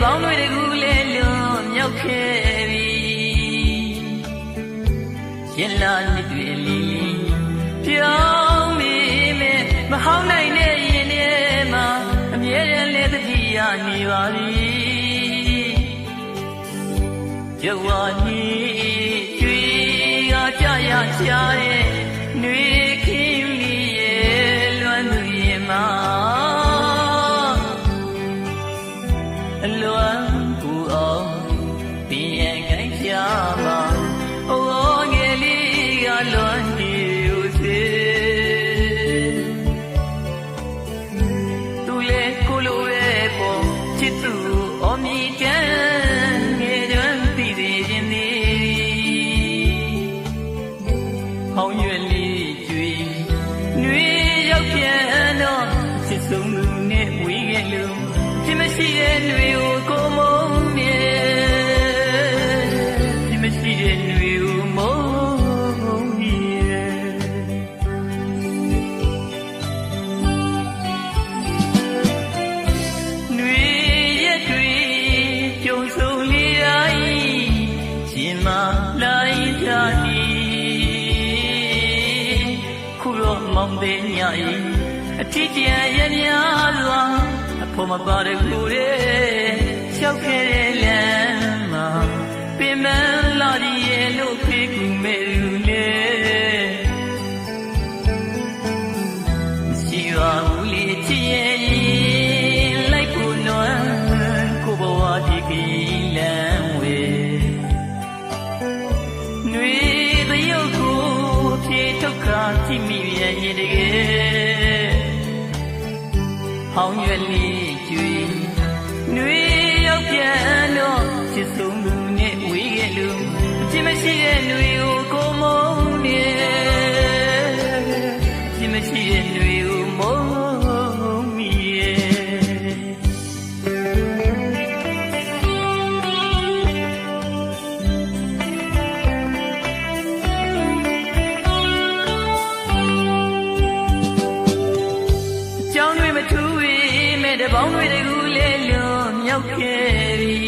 ပေါင်းတွေတကူလဲလွန်မြောက်ခဲ့ပြီရင်လာနှစ်တွေလီပြောင်းနေမဲ့မဟောင်းနိုင်တဲ့ရင်ထဲမှာအမြဲတမ်းလဲတတိယနေပါပြီကြွားနေကြွေကကြရရှာတဲ့နှွေခင်းလေးရဲ့လွမ်းသူရင်မှာအလွမ်းကူအောင်ပြင်ရန်ခိုင်းချပါအိုးငယ်လေးကလွမ်းနေဦးစေသူလေကိုလိုရဲ့ပေါ်ချစ်သူအမြင်တမ်းငယ်တွင်သိသေးခြင်းသည်ဟောင်းရွယ်လေးကျွေနှွေရောက်ပြန်တော့ချစ်ဆုံးသူနဲ့ဝေးခဲ့လို့ဖြစ်မရှိတဲ့နှွေကိုကိုမုန်းမြဲဖြစ်မရှိတဲ့နှွေကိုမုန်းမြဲနှွေရဲ့တွေကြုံဆုံလေးတိုင်းရှင်မလိုက်တာဒီခုတော့မောင်တဲ့ညဤအထီးကျန်ရများစွာဖို့မပါတဲ့ကိုယ်ရဲ့ရှောက်ခဲ့တဲ့လမ်းမှာပင်မလာဒီရဲ့လို့ဖေးကူမဲ့လူလေရှိပါဘူးလေချစ်ရဲ့လိုက်ကိုနွမ်းကိုဘဝဒီကလမ်းဝေနှွေသရုပ်ကိုဖြေထုတ်ခါကြည့်မိရဲ့ရင်တကယ်ဟောင်းရွယ်လေးကျွေနှွေရောက်ပြန်တော့ချစ်ဆုံးသူနဲ့ဝေးခဲ့လို့အချစ်မရှိတဲ့နှွေကိုကိုမုန်းနေအချစ်မရှိတဲ့နှွေကိုမုန်းမိကြောင်းတွေမထူးတပေါင်းတွေတကူလဲလွန်မြောက်ခဲ့ပြီ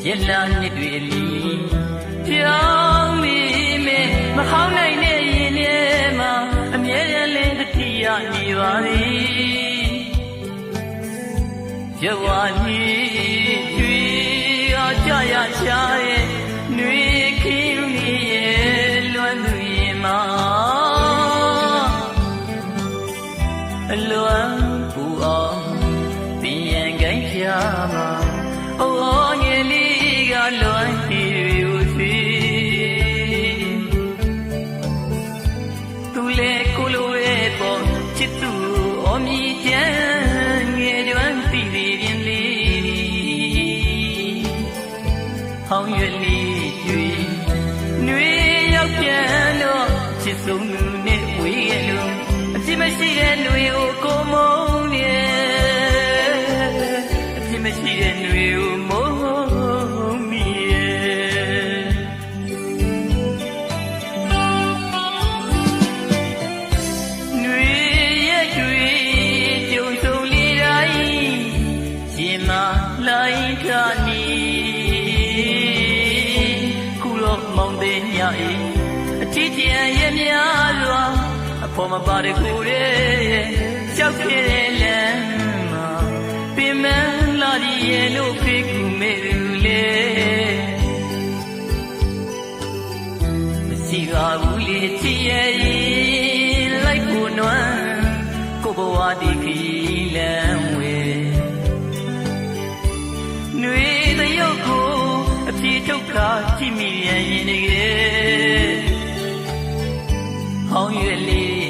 ရက်လာနှစ်တွေလီပြောင်းနေမဲ့မဟောင်းနိုင်တဲ့ရင်ထဲမှာအမြဲတမ်းလဲတတိယနေပါသည်ကြွားနေကြွေကကြရရှာရဲ့နှွေခင်းလေးရဲ့လွမ်းသူရင်မှာအလွမ်းပူအောင်ပြင်ရန်ခိုင်းချမှာအိုးငယ်လေးကလွမ်းတီဦးစီသူလေကိုလိုရဲ့ပေါ်ချစ်သူအမြင်တမ်းငယ်တွင်သိသေးခြင်းလေးဟောင်းရွယ်လေးကျွေနှွေရောက်ပြန်တော့ချစ်ဆုံးသူနဲ့ဝေးခဲ့လို့အချစ်မရှိတဲ့နှွေကိုကိုမုန်းနေအချစ်မရှိတဲ့နှွေကိုမုန်းမိနှွေရဲ့တွေကြုံဆုံလေးတိုင်းရှင်မလိုက်တာနီခုတော့မောင်တဲ့ညဤအထီးကျန်ရများစွာဖို့မပါတဲ့ကိုယ်ရဲ့ရှောက်ခဲ့တဲ့လမ်းမှာပင်မလာဒီရဲ့လို့ဖေးကူမဲ့လူလေမရှိပါဘူးလေချစ်ရဲ့လိုက်ကိုနွမ်းကိုဘဝဒီခီလမ်းဝေနှွေသရုပ်ကိုအပြေထုတ်ခါကြည့်မိရင်တကယ်ဟောင်းရွယ်လေး